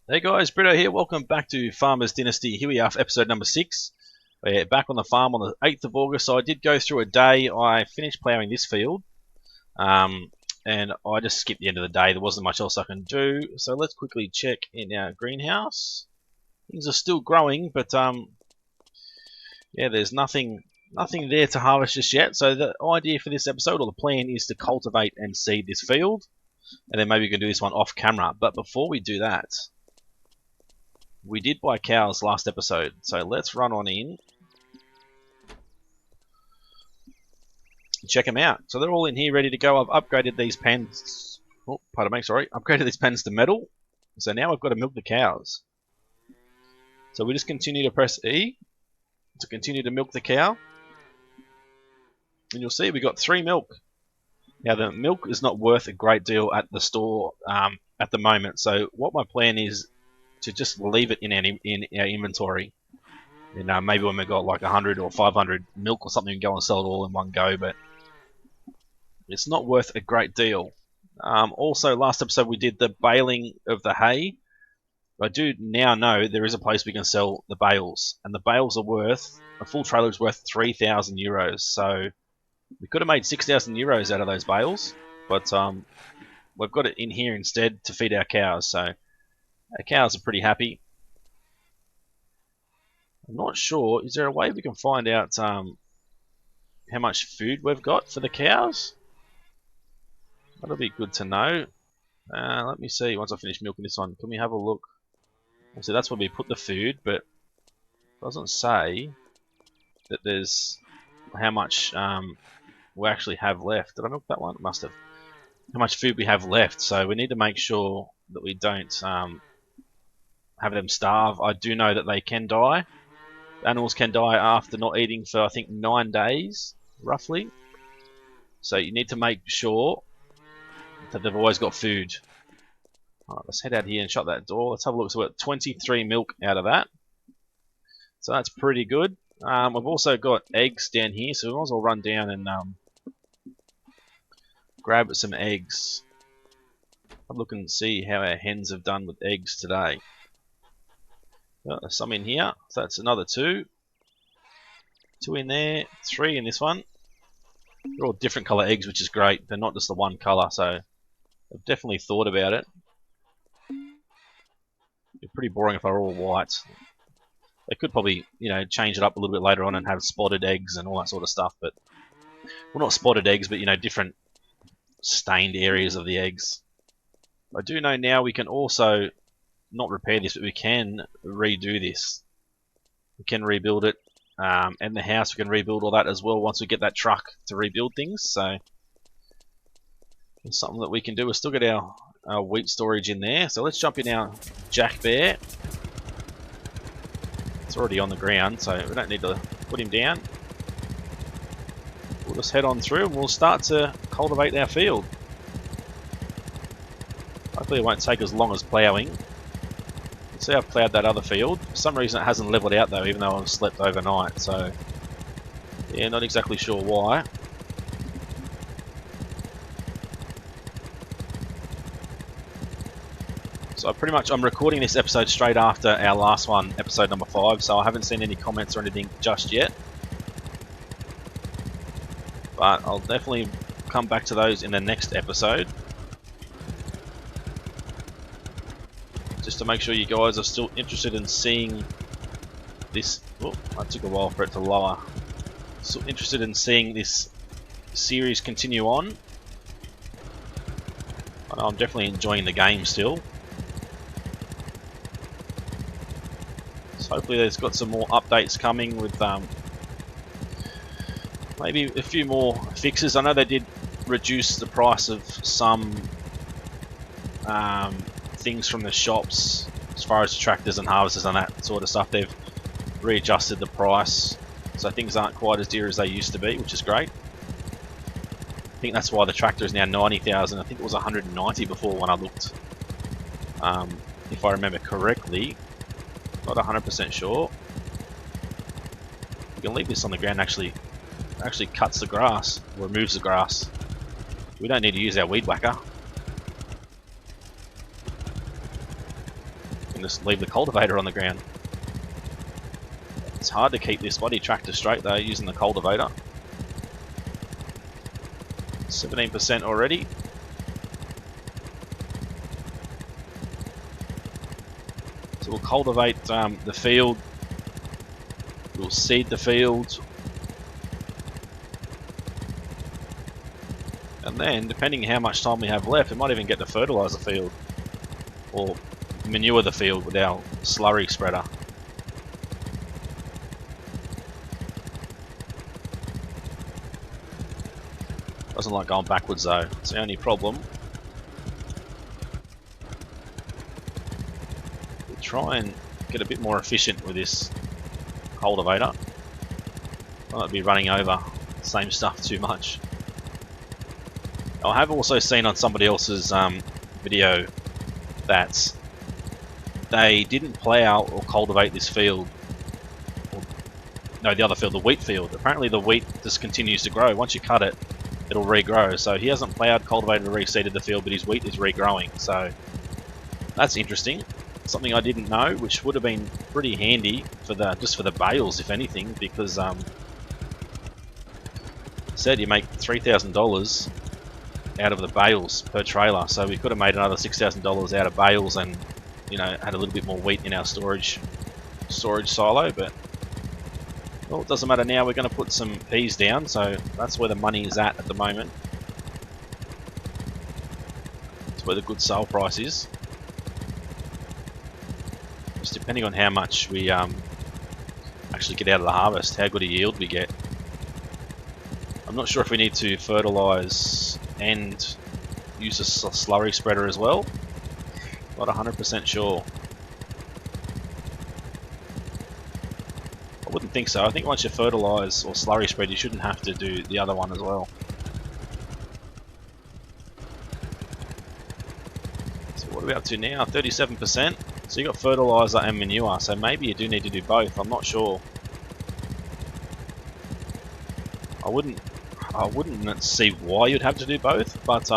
Hey guys, Brito here. Welcome back to Farmers Dynasty. Here we are for episode number 6. We're back on the farm on the 8th of August. So I did go through a day. I finished ploughing this field. And I just skipped the end of the day. There wasn't much else I can do. So let's quickly check in our greenhouse. Things are still growing, but yeah, there's nothing there to harvest just yet. So the idea for this episode, or the plan, is to cultivate and seed this field. And then maybe we can do this one off camera. But before we do that, we did buy cows last episode, so let's run on in and check them out. So they're all in here ready to go. I've upgraded these pens. Oh, pardon me, sorry. Upgraded these pens to metal. So now I've got to milk the cows. So we just continue to press E to continue to milk the cow. And you'll see we got 3 milk. Now the milk is not worth a great deal at the store at the moment. So what my plan is to just leave it in our inventory, and maybe when we've got like 100 or 500 milk or something, we can go and sell it all in one go, but it's not worth a great deal. Also, last episode we did the baling of the hay. I do now know there is a place we can sell the bales, and the bales are worth, a full trailer is worth 3,000 euros, so we could have made 6,000 euros out of those bales, but we've got it in here instead to feed our cows, so our cows are pretty happy. I'm not sure, is there a way we can find out how much food we've got for the cows? That'll be good to know. Let me see, once I finish milking this one, can we have a look? So that's where we put the food, but it doesn't say that there's how much we actually have left. Did I milk that one? It must have. How much food we have left, so we need to make sure that we don't have them starve. I do know that they can die. Animals can die after not eating for, I think, 9 days, roughly. So you need to make sure that they've always got food. Alright, let's head out here and shut that door. Let's have a look. So we're at 23 milk out of that. So that's pretty good. We've also got eggs down here, so we might as well run down and grab some eggs. Have a look and see how our hens have done with eggs today. There's some in here, so that's another 2. 2 in there, 3 in this one. They're all different colour eggs, which is great. They're not just the one colour, so I've definitely thought about it. It'd be pretty boring if they were all white. They could probably, change it up a little bit later on and have spotted eggs and all that sort of stuff, but well, not spotted eggs, but different stained areas of the eggs. I do know now we can also not repair this, but we can redo this. We can rebuild it, and the house we can rebuild all that as well once we get that truck to rebuild things. So it's something that we can do. We've still got our wheat storage in there, so let's jump in our Jack Bear. It's already on the ground, so we don't need to put him down. We'll just head on through and we'll start to cultivate our field. Hopefully it won't take as long as ploughing. See, I've ploughed that other field. For some reason it hasn't leveled out though, even though I've slept overnight, so yeah, not exactly sure why. So I'm recording this episode straight after our last one, episode number 5, so I haven't seen any comments or anything just yet. But I'll definitely come back to those in the next episode. Just to make sure you guys are still interested in seeing this. Oh, that took a while for it to lower. Still interested in seeing this series continue on. I know I'm definitely enjoying the game still. So hopefully there's got some more updates coming with maybe a few more fixes. I know they did reduce the price of some things from the shops as far as tractors and harvesters and that sort of stuff. They've readjusted the price, so things aren't quite as dear as they used to be, which is great. I think that's why the tractor is now 90,000. I think it was 190 before when I looked, if I remember correctly. Not 100% sure. You can leave this on the ground. Actually cuts the grass, or removes the grass. We don't need to use our weed whacker. just leave the cultivator on the ground. It's hard to keep this bloody tractor straight though using the cultivator. 17% already. So we'll cultivate the field. We'll seed the field. And then, depending how much time we have left, we might even get to fertilise the field. Or manure the field with our slurry spreader. Doesn't like going backwards though. It's the only problem. We'll try and get a bit more efficient with this cultivator. I might be running over the same stuff too much. I have also seen on somebody else's video that they didn't plough or cultivate this field. No, the other field, the wheat field. Apparently the wheat just continues to grow. Once you cut it, it'll regrow. So he hasn't ploughed, cultivated, or reseeded the field, but his wheat is regrowing. So that's interesting. Something I didn't know, which would have been pretty handy for just for the bales, if anything, because said you make $3,000 out of the bales per trailer. So we could have made another $6,000 out of bales, and had a little bit more wheat in our storage silo. But well, it doesn't matter now. We're going to put some peas down, so that's where the money is at the moment. That's where the good sale price is. Just depending on how much we actually get out of the harvest, how good a yield we get. I'm not sure if we need to fertilise and use a slurry spreader as well. Not 100% sure. I wouldn't think so. I think once you fertilise or slurry spread, you shouldn't have to do the other one as well. So what are we up to now? 37%. So you got fertiliser and manure. So maybe you do need to do both. I'm not sure. I wouldn't see why you'd have to do both, but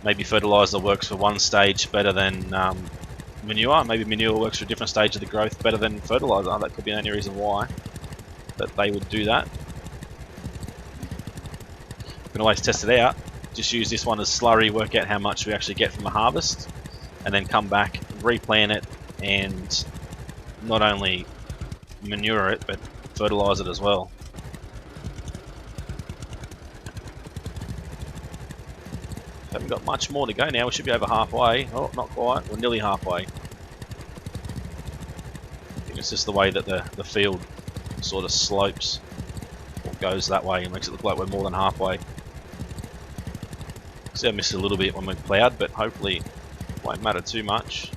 maybe fertiliser works for one stage better than manure. Maybe manure works for a different stage of the growth better than fertiliser. That could be the only reason why that they would do that. You can always test it out. Just use this one as slurry, work out how much we actually get from the harvest, and then come back, replant it, and not only manure it, but fertilise it as well. Haven't got much more to go now. We should be over halfway. Oh, not quite. We're nearly halfway. I think it's just the way that the field sort of slopes or goes that way and makes it look like we're more than halfway. See, I missed a little bit when we ploughed, but hopefully it won't matter too much.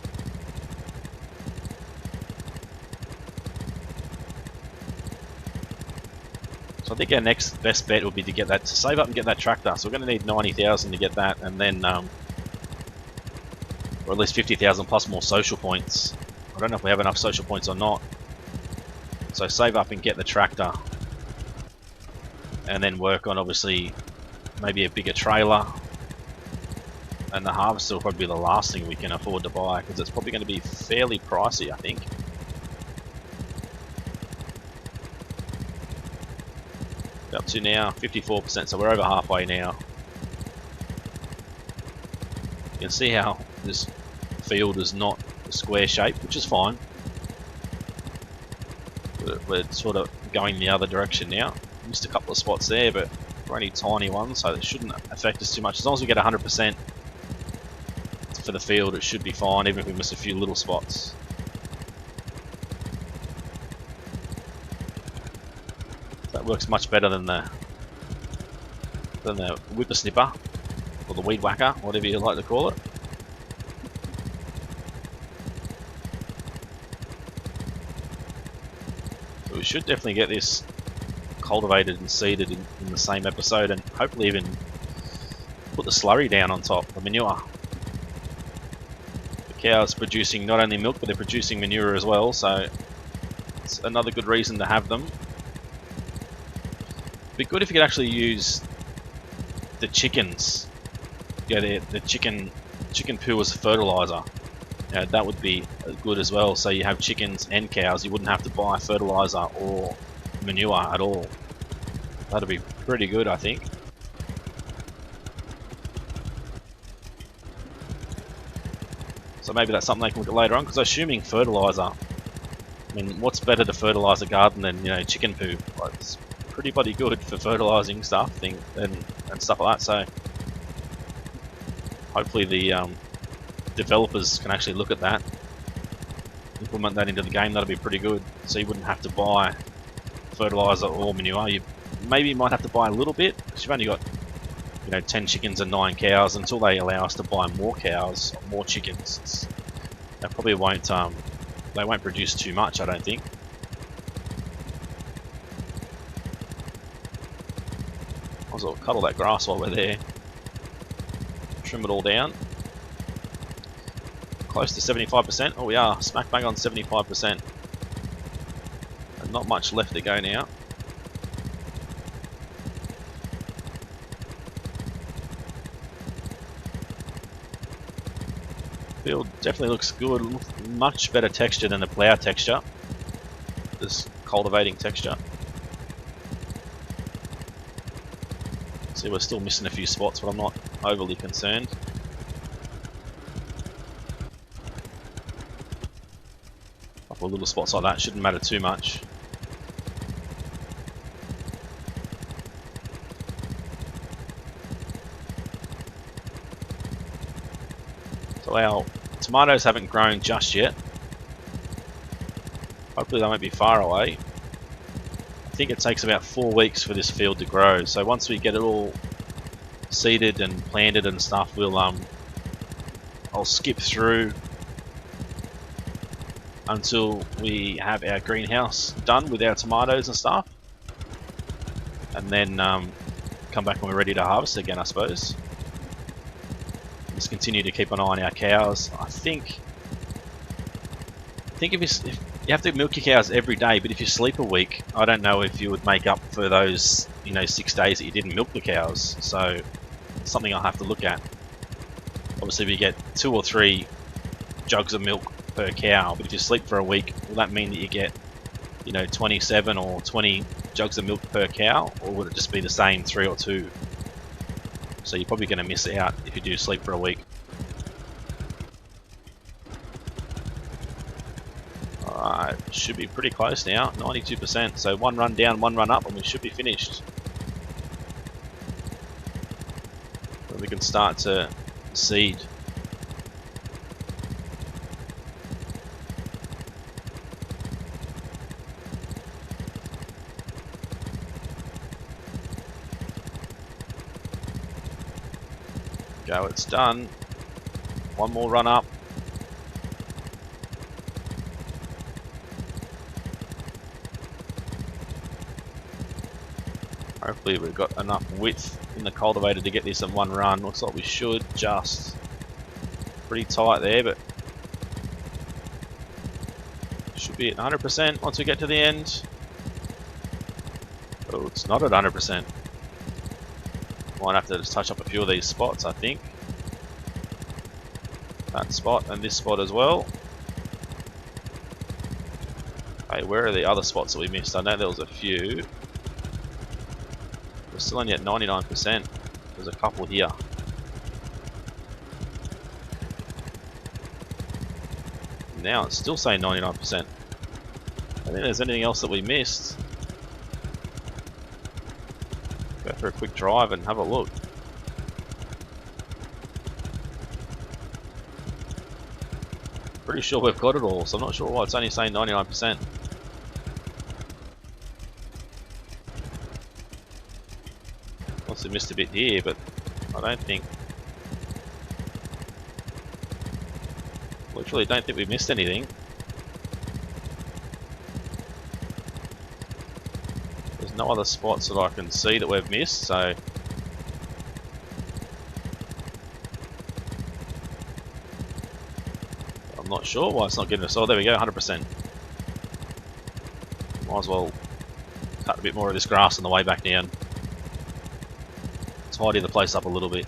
So I think our next best bet would be to save up and get that tractor. So we're going to need 90,000 to get that, and then, or at least 50,000 plus more social points. I don't know if we have enough social points or not. So save up and get the tractor, and then work on obviously maybe a bigger trailer. And the harvester will probably be the last thing we can afford to buy, because it's probably going to be fairly pricey, I think. Up to now 54%, so we're over halfway now. You can see how this field is not a square shape, which is fine. We're sort of going the other direction now. Missed a couple of spots there, but we're only tiny ones, so it shouldn't affect us too much. As long as we get 100% for the field, it should be fine, even if we miss a few little spots. That works much better than the whippersnipper or the weed whacker, whatever you like to call it. So we should definitely get this cultivated and seeded in the same episode, and hopefully even put the slurry down on top, the manure. The cow's producing not only milk, but they're producing manure as well, so it's another good reason to have them. It'd be good if you could actually use the chickens, the chicken poo as fertilizer. that would be good as well. So you have chickens and cows, you wouldn't have to buy fertilizer or manure at all. That'd be pretty good, I think. So maybe that's something they can look at later on, because assuming fertilizer, I mean, what's better to fertilize a garden than, you know, chicken poo? Like, it's pretty bloody good for fertilizing stuff and stuff like that. So hopefully the developers can actually look at that, implement that into the game. That'll be pretty good. So you wouldn't have to buy fertilizer or manure. You maybe might have to buy a little bit, because you've only got, you know, 10 chickens and 9 cows. Until they allow us to buy more cows, or more chickens, they probably won't. They won't produce too much, I don't think. Might as well cut all that grass while we're there. Trim it all down. Close to 75%. Oh, we are smack bang on 75%. And not much left to go now. Field definitely looks good. Much better texture than the plough texture. This cultivating texture. See, we're still missing a few spots, but I'm not overly concerned. A couple of little spots like that shouldn't matter too much. So our tomatoes haven't grown just yet. Hopefully they won't be far away. I think it takes about 4 weeks for this field to grow. So once we get it all seeded and planted and stuff, I'll skip through until we have our greenhouse done with our tomatoes and stuff, and then come back when we're ready to harvest again, I suppose. Just continue to keep an eye on our cows. I think if you have to milk your cows every day, but if you sleep a week, I don't know if you would make up for those, you know, 6 days that you didn't milk the cows. So it's something I'll have to look at. Obviously, we get 2 or 3 jugs of milk per cow, but if you sleep for a week, will that mean that you get, you know, 27 or 20 jugs of milk per cow, or would it just be the same 3 or 2? So you're probably going to miss out if you do sleep for a week. Alright, should be pretty close now, 92%. So 1 run down, 1 run up, and we should be finished. Then we can start to seed. Go, it's done. 1 more run up. Hopefully we've got enough width in the cultivator to get this in 1 run. Looks like we should just. Pretty tight there, but should be at 100% once we get to the end. Oh, it's not at 100%. Might have to just touch up a few of these spots, I think. That spot and this spot as well. Hey, where are the other spots that we missed? I know there was a few. We're still only at 99%. There's a couple here. Now it's still saying 99%. I don't think there's anything else that we missed. Go for a quick drive and have a look. Pretty sure we've got it all, so I'm not sure why it's only saying 99%. Must have missed a bit here, but I don't think. Literally don't think we've missed anything. There's no other spots that I can see that we've missed, so I'm not sure why it's not giving us. Oh, there we go, 100%. Might as well cut a bit more of this grass on the way back down. Tidy the place up a little bit.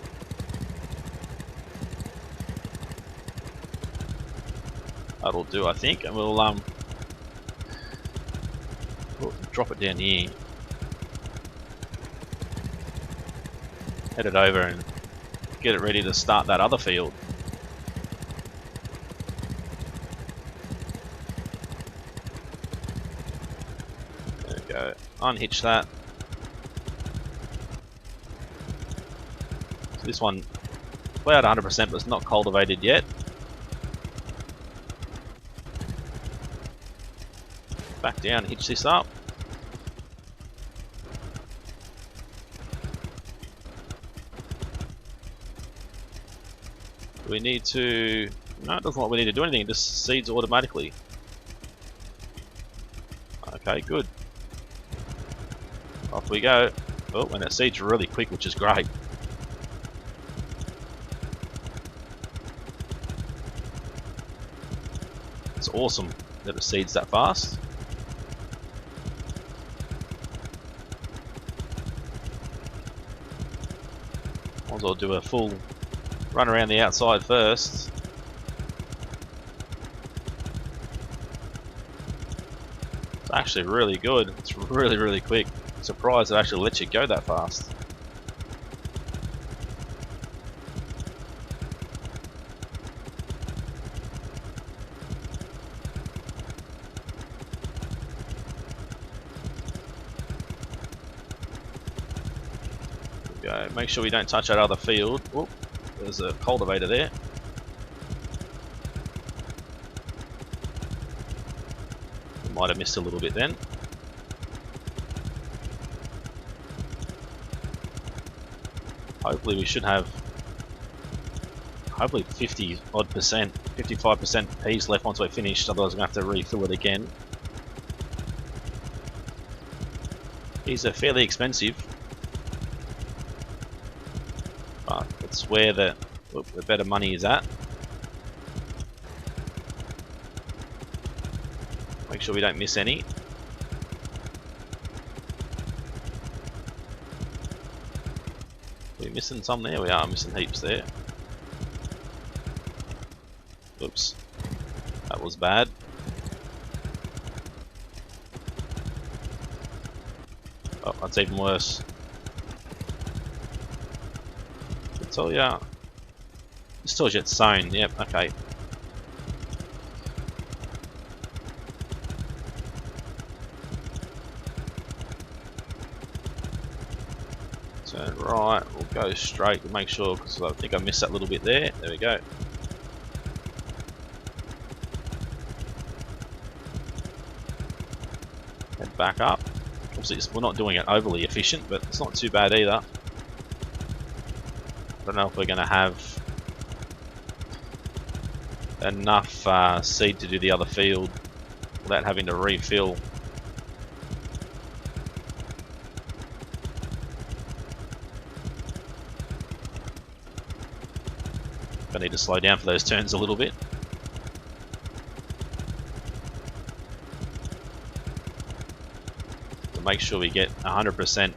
That'll do, I think, and we'll drop it down here. Head it over and get it ready to start that other field. There we go. Unhitch that. So this one, about 100%, but it's not cultivated yet. Back down, hitch this up. We need to... No, it doesn't look like we need to do anything, it just seeds automatically. Okay, good. Off we go. Oh, and it seeds really quick, which is great. It's awesome that it seeds that fast. Might as well do a full run around the outside first. It's actually really good. It's really quick. I'm surprised it actually lets you go that fast. There we go. Make sure we don't touch that other field. Whoop, there's a cultivator there. Might have missed a little bit then. Hopefully we should have 50 odd percent, 55% peas left once we're finished, otherwise we're going to have to refill it again. These are fairly expensive, but it's where the better money is at. Make sure we don't miss any. Are we missing some there? We are missing heaps there. Oops. That was bad. Oh, that's even worse. I tell ya. This tells you it's sown. Yep, okay. Turn right, we'll go straight to make sure, because I think I missed that little bit there. There we go. Head back up. Obviously, we're not doing it overly efficient, but it's not too bad either. I don't know if we're going to have enough seed to do the other field without having to refill. I need to slow down for those turns a little bit. To make sure we get 100%.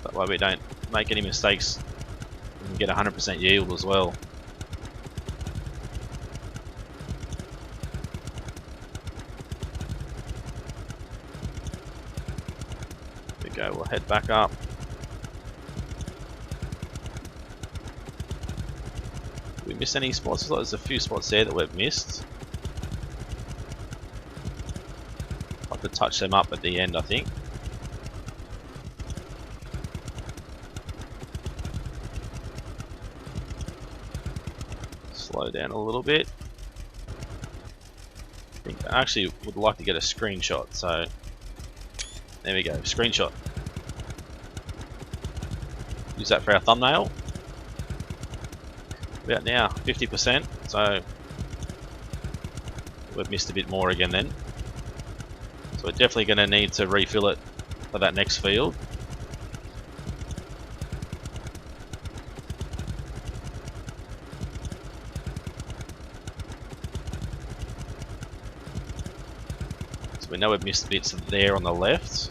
That way we don't make any mistakes and get 100% yield as well. There we go, we'll head back up. Did we miss any spots? Like there's a few spots there that we've missed. I'll have to touch them up at the end, I think. Slow down a little bit. I actually would like to get a screenshot, so there we go, screenshot. Use that for our thumbnail. About now, 50%, so we've missed a bit more again then. So we're definitely going to need to refill it for that next field. So we know we've missed bits there on the left.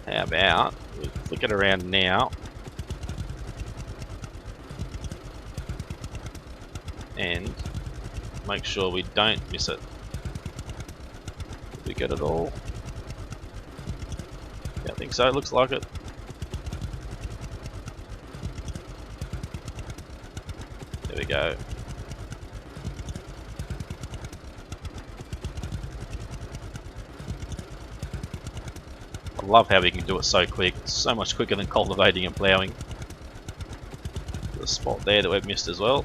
How about we flick it around now and make sure we don't miss it. Did we get it all? Yeah, I think so. It looks like it. There we go. I love how we can do it so quick. It's so much quicker than cultivating and ploughing. There's a spot there that we've missed as well.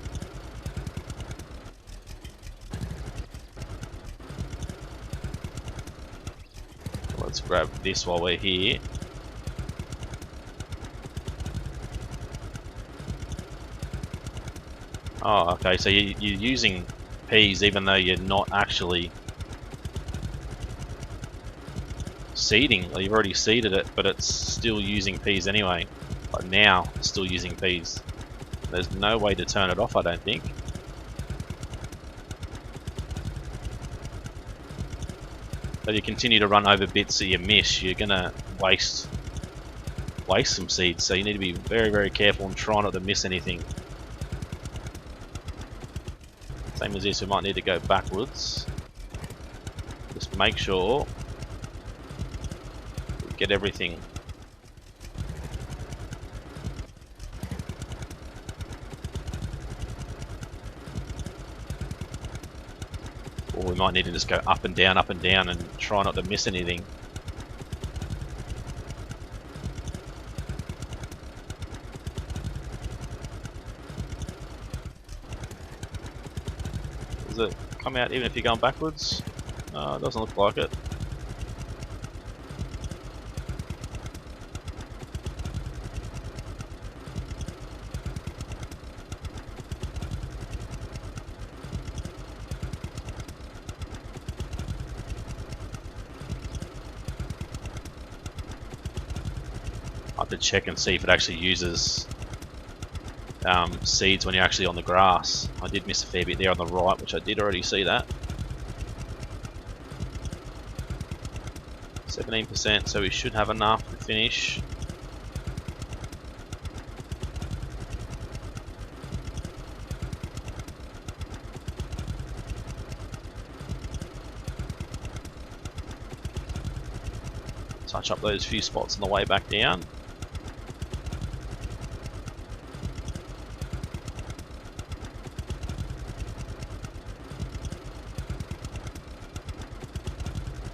Let's grab this while we're here. Oh, okay, so you're using peas even though you're not actually seeding. Well, you've already seeded it, but it's still using peas anyway. But now it's still using peas. There's no way to turn it off, I don't think. But you continue to run over bits that you miss, you're gonna waste some seeds. So you need to be very, very careful and try not to miss anything. Same as this, we might need to go backwards. Just make sure we get everything. Or we might need to just go up and down and try not to miss anything. Does it come out even if you're going backwards? It doesn't look like it. I have to check and see if it actually uses seeds when you're actually on the grass. I did miss a fair bit there on the right, which I did already see that. 17%, so we should have enough to finish. Touch up those few spots on the way back down.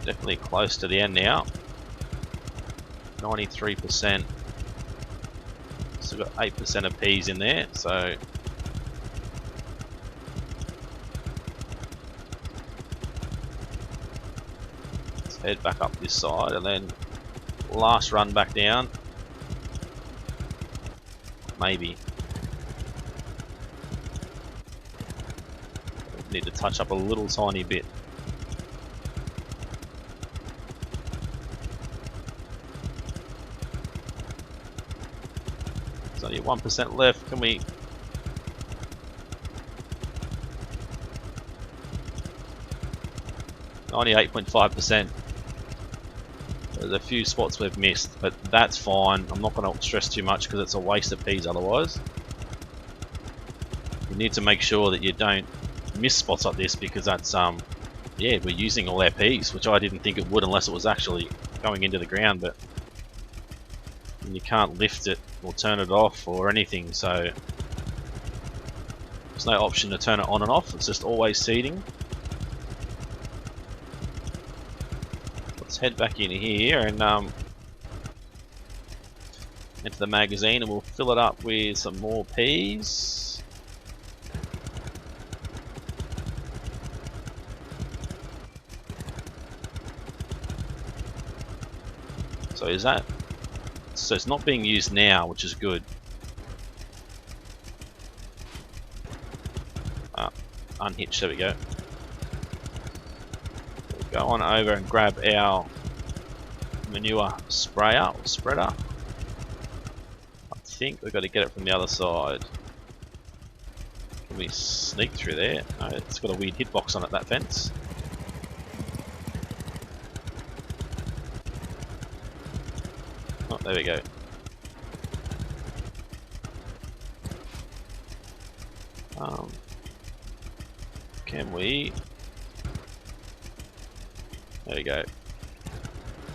Definitely close to the end now. 93%. Still got 8% of peas in there, so let's head back up this side and then last run back down. Maybe. Need to touch up a little tiny bit. There's only 1% left. Can we? 98.5%. There's a few spots we've missed, but that's fine. I'm not going to stress too much because it's a waste of peas otherwise. You need to make sure that you don't miss spots like this because that's yeah, we're using all our peas, which I didn't think it would unless it was actually going into the ground, but you can't lift it or turn it off or anything, so there's no option to turn it on and off. It's just always seeding. Let's head back in here and into the magazine, and we'll fill it up with some more peas. So is that? So it's not being used now, which is good. Unhitched, there we go. We'll go on over and grab our manure sprayer or spreader. I think we've got to get it from the other side. Can we sneak through there? No, it's got a weird hitbox on it, that fence. Oh, there we go. Can we? There we go.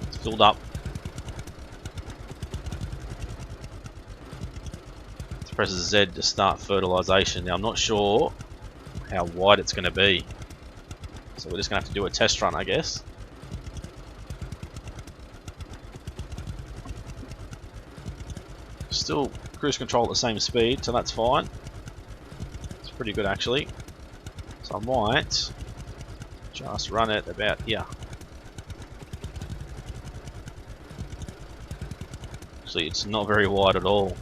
It's filled up. Let's press Z to start fertilization. Now I'm not sure how wide it's going to be, so we're just going to have to do a test run, I guess. Still cruise control at the same speed, so that's fine. It's pretty good actually. So I might just run it about here. Actually, it's not very wide at all.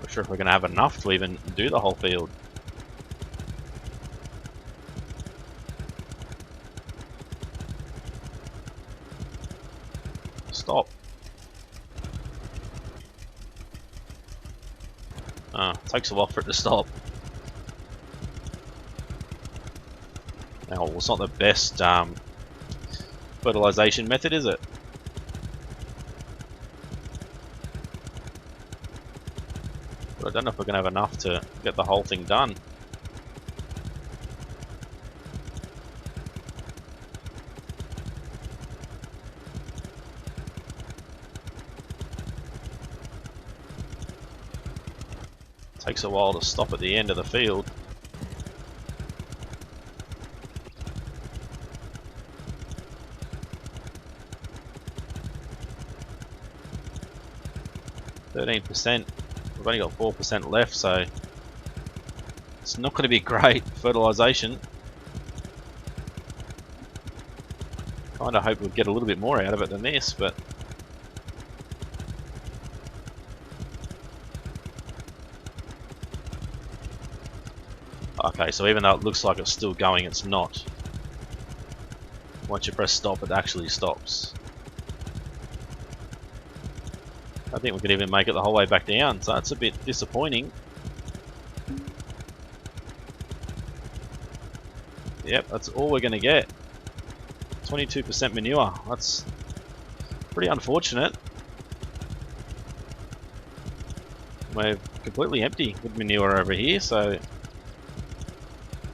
Not sure if we're going to have enough to even do the whole field. Stop. It takes a while for it to stop. Now, it's not the best fertilization method, is it? But I don't know if we're going to have enough to get the whole thing done. Takes a while to stop at the end of the field. %. We've only got 4% left, so it's not going to be great fertilization. Kind of hope we'll get a little bit more out of it than this, but okay, so even though it looks like it's still going, it's not. Once you press stop, it actually stops. I think we could even make it the whole way back down, so that's a bit disappointing. Yep, that's all we're going to get. 22% manure. That's pretty unfortunate. We're completely empty with manure over here, so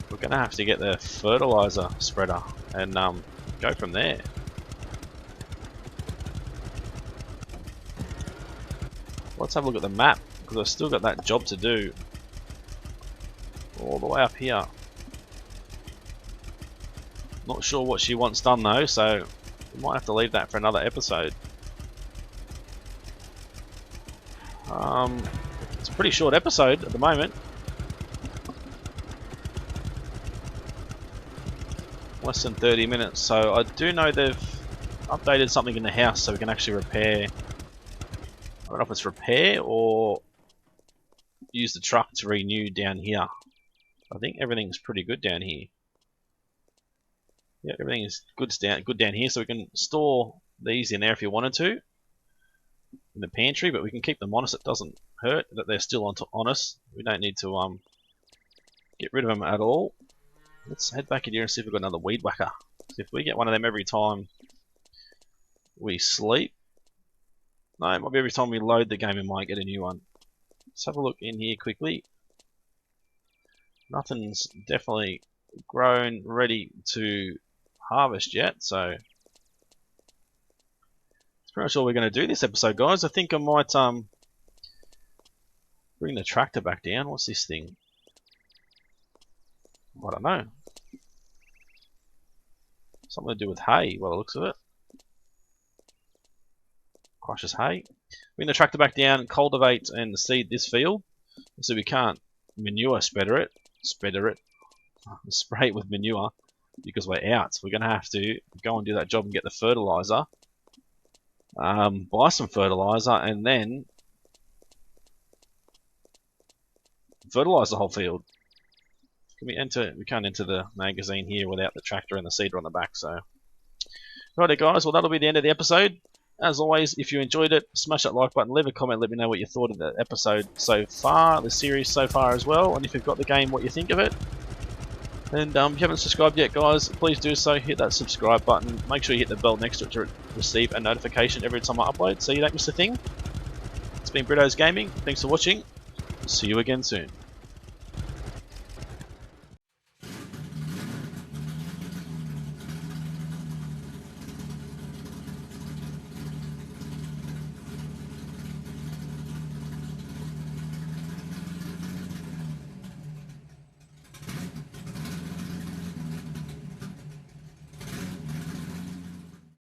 we're going to have to get the fertilizer spreader and go from there. Let's have a look at the map, because I've still got that job to do all the way up here. Not sure what she wants done though, so we might have to leave that for another episode. It's a pretty short episode at the moment. Less than 30 minutes, so I do know they've updated something in the house so we can actually repair. I don't know if it's repair or use the truck to renew down here. I think everything's pretty good down here. Yeah, everything is good down here, so we can store these in there if you wanted to in the pantry, but we can keep them on us. It doesn't hurt that they're still on us. We don't need to get rid of them at all. Let's head back in here and see if we've got another weed whacker. If we get one of them every time we sleep, no, it might be every time we load the game we might get a new one. Let's have a look in here quickly. Nothing's definitely grown ready to harvest yet, so that's pretty much all we're going to do this episode, guys. I think I might bring the tractor back down. What's this thing? I don't know. Something to do with hay, by the looks of it. Crushes hay. Bring the tractor back down, cultivate and seed this field. So we can't manure spreader it, spray it with manure because we're out. So we're going to have to go and do that job and get the fertilizer, buy some fertilizer, and then fertilize the whole field. We can't enter the magazine here without the tractor and the seeder on the back. So, righty guys, well that'll be the end of the episode. As always, if you enjoyed it, smash that like button, leave a comment, let me know what you thought of the episode so far, the series so far as well, and if you've got the game, what you think of it. And if you haven't subscribed yet, guys, please do so. Hit that subscribe button. Make sure you hit the bell next to it to receive a notification every time I upload, so you don't miss a thing. It's been Brito's Gaming. Thanks for watching. See you again soon.